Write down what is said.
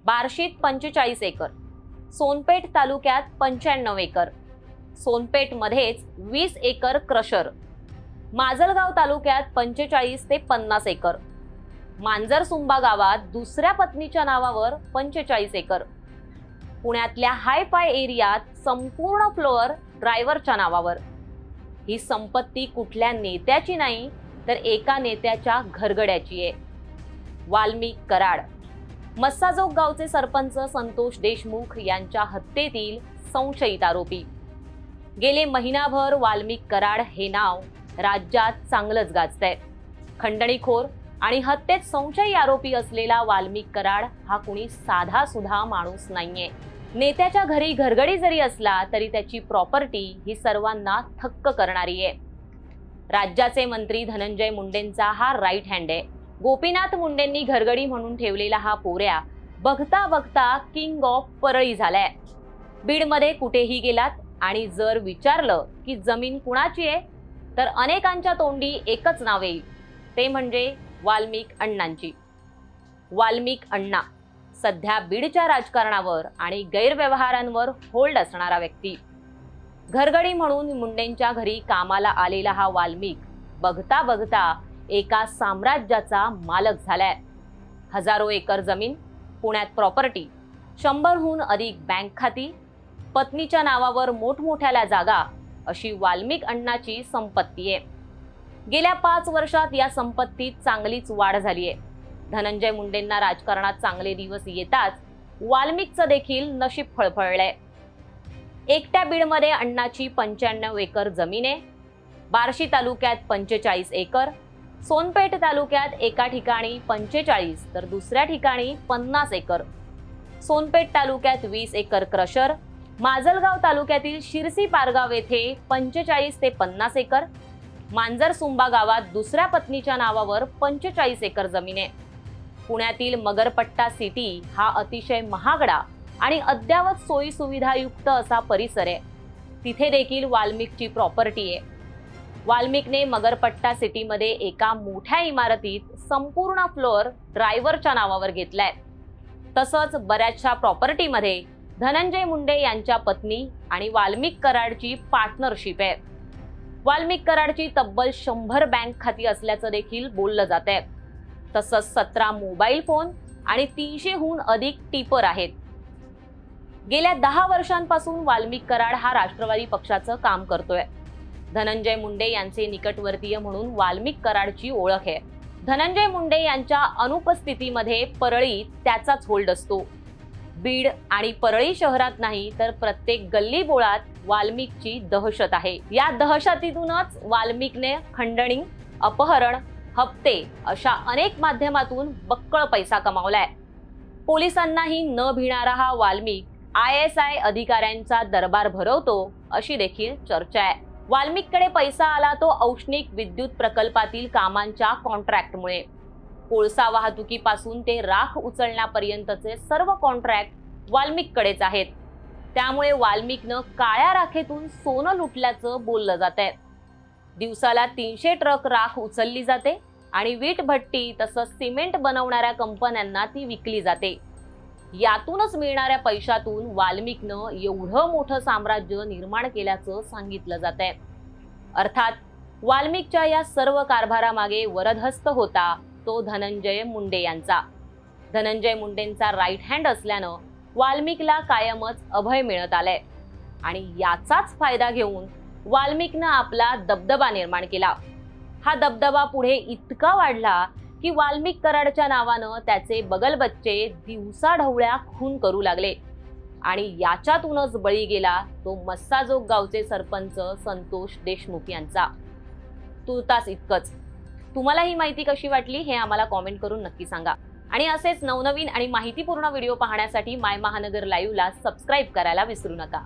बार्शीत 45 acre, Sonpeth तालुक्यात 95 acre, सोनपेठमध्येच 20 acre crusher, Majalgaon तालुक्यात 45 ते 50 एकर, मांजरसुंबा गावात दुसऱ्या पत्नीच्या नावावर 45 एकर, पुण्यातल्या हाय-फाय एरियात संपूर्ण फ्लोअर ड्रायव्हरच्या नावावर. ही संपत्ती कुठल्या नेत्याची नाही तर एका नेत्याच्या घरगड्याची आहे. वाल्मिक कराड. मस्साजोग गावचे सरपंच संतोष देशमुख यांच्या हत्येतील संशयित आरोपी. गेले महिनाभर वाल्मिक कराड हे नाव राज्यात चांगलंच गाजतंय. खंडणीखोर आणि हत्येत संशयी आरोपी असलेला वाल्मिक कराड हा कुणी साधा सुधा माणूस नाहीये. नेत्याच्या घरी घरगडी जरी असला तरी त्याची प्रॉपर्टी ही सर्वांना थक्क करणारी आहे. राज्याचे मंत्री धनंजय मुंडेंचा हा राईट हँड आहे. गोपीनाथ मुंडेंनी घरगडी म्हणून ठेवलेला हा पोऱ्या बघता बघता किंग ऑफ परळी झालाय. बीडमध्ये कुठेही गेलात आणि जर विचारलं की जमीन कुणाची आहे तर अनेकांच्या तोंडी एकच नाव येईल, ते म्हणजे वाल्मिक अण्णांची. वाल्मिक अण्णा सध्या बीडच्या राजकारणावर आणि गैरव्यवहारांवर होल्ड असणारा व्यक्ती. घरगडी म्हणून मुंडेंच्या घरी कामाला आलेला हा वाल्मिक बघता बघता एका साम्राज्याचा मालक झालाय. हजारो एकर जमीन, पुण्यात प्रॉपर्टी, 100हून अधिक बँक खाती, पत्नीच्या नावावर मोठमोठ्याल्या जागा अशी वाल्मिक अण्णाची संपत्ती आहे. गेल्या 5 वर्षात या संपत्तीत चांगलीच वाढ झाली आहे. धनंजय मुंडेंना राजकारणात चांगले दिवस येताच वाल्मिकचं देखील नशीब फळफळलंय. एकट्या बीडमध्ये अण्णाची 95 एकर जमीन आहे. बार्शी तालुक्यात 45 एकर, सोनपेठ तालुक्यात एका ठिकाणी 45 तर दुसऱ्या ठिकाणी 50 एकर, सोनपेठ तालुक्यात 20 एकर क्रशर, माजलगाव तालुक्यातील शिरसी पारगाव येथे 45 ते 50 एकर, मांजरसुंबा गावात दुसऱ्या पत्नीच्या नावावर 45 एकर जमीन आहे. पुण्यातील मगरपट्टा सिटी हा अतिशय महागडा आणि अद्ययावत सोयी सुविधायुक्त असा परिसर आहे. तिथे देखील वाल्मिकची प्रॉपर्टी आहे. वाल्मिकने मगरपट्टा सिटीमध्ये एका मोठ्या इमारतीत संपूर्ण फ्लोअर ड्रायव्हरच्या नावावर घेतलाय. तसंच बऱ्याचशा प्रॉपर्टीमध्ये धनंजय मुंडे यांच्या पत्नी आणि वाल्मिक कराडची पार्टनरशिप आहे. वाल्मिक कराडची तब्बल 100 बँक खाती असल्याचं देखील बोललं जात आहे. तसंच 17 मोबाईल फोन आणि 300हून अधिक टिपर आहेत. गेल्या 10 वर्षांपासून वाल्मिक कराड हा राष्ट्रवादी पक्षाचं काम करतोय. धनंजय मुंडे यांचे निकटवर्तीय म्हणून वाल्मिक कराडची ओळख आहे. धनंजय मुंडे यांच्या अनुपस्थितीमध्ये परळीत त्याचाच होल्ड असतो. बीड आणि परळी शहरात नाही तर प्रत्येक गल्ली बोळात वाल्मिकची दहशत आहे. या दहशतीतूनच वाल्मिकने खंडणी, अपहरण, हप्ते अशा अनेक माध्यमातून बक्कळ पैसा कमावलाय. पोलिसांनाही न भिणारा हा वाल्मिक ISI अधिकाऱ्यांचा दरबार भरवतो अशी देखील चर्चा आहे. वाल्मिककडे पैसा आला तो औष्णिक विद्युत प्रकल्पातील कामांच्या कॉन्ट्रॅक्टमुळे. कोळसा वाहतुकीपासून ते राख उचलण्यापर्यंतचे सर्व कॉन्ट्रॅक्ट वाल्मिककडेच आहेत. त्यामुळे वाल्मिकनं काळ्या राखेतून सोनं लुटल्याचं बोललं जात आहे. दिवसाला 300 ट्रक राख उचलली जाते आणि वीट भट्टी तसंच सिमेंट बनवणाऱ्या कंपन्यांना ती विकली जाते. यातूनच मिळणाऱ्या पैशातून वाल्मिकनं एवढं मोठं साम्राज्य निर्माण केल्याचं सांगितलं जात आहे. अर्थात वाल्मिकच्या या सर्व कारभारामागे वरदहस्त होता तो धनंजय मुंडे यांचा. धनंजय मुंडेंचा राईट हँड असल्यानं वाल्मिकला कायमच अभय मिळत आलंय आणि याचाच फायदा घेऊन वाल्मिकनं आपला दबदबा निर्माण केला. हा दबदबा पुढे इतका वाढला की वाल्मिक कराडच्या नावानं त्याचे बगलबच्चे दिवसाढवळ्या खून करू लागले आणि याच्यातूनच बळी गेला तो मस्साजोग गावचे सरपंच संतोष देशमुख यांचा. तुर्तास इतकंच. तुम्हाला ही माहिती कशी वाटली हे आम्हाला कॉमेंट करून नक्की सांगा आणि असेच नवनवीन आणि माहितीपूर्ण व्हिडिओ पाहण्यासाठी माय महानगर लाईव्हला सबस्क्राईब करायला विसरू नका.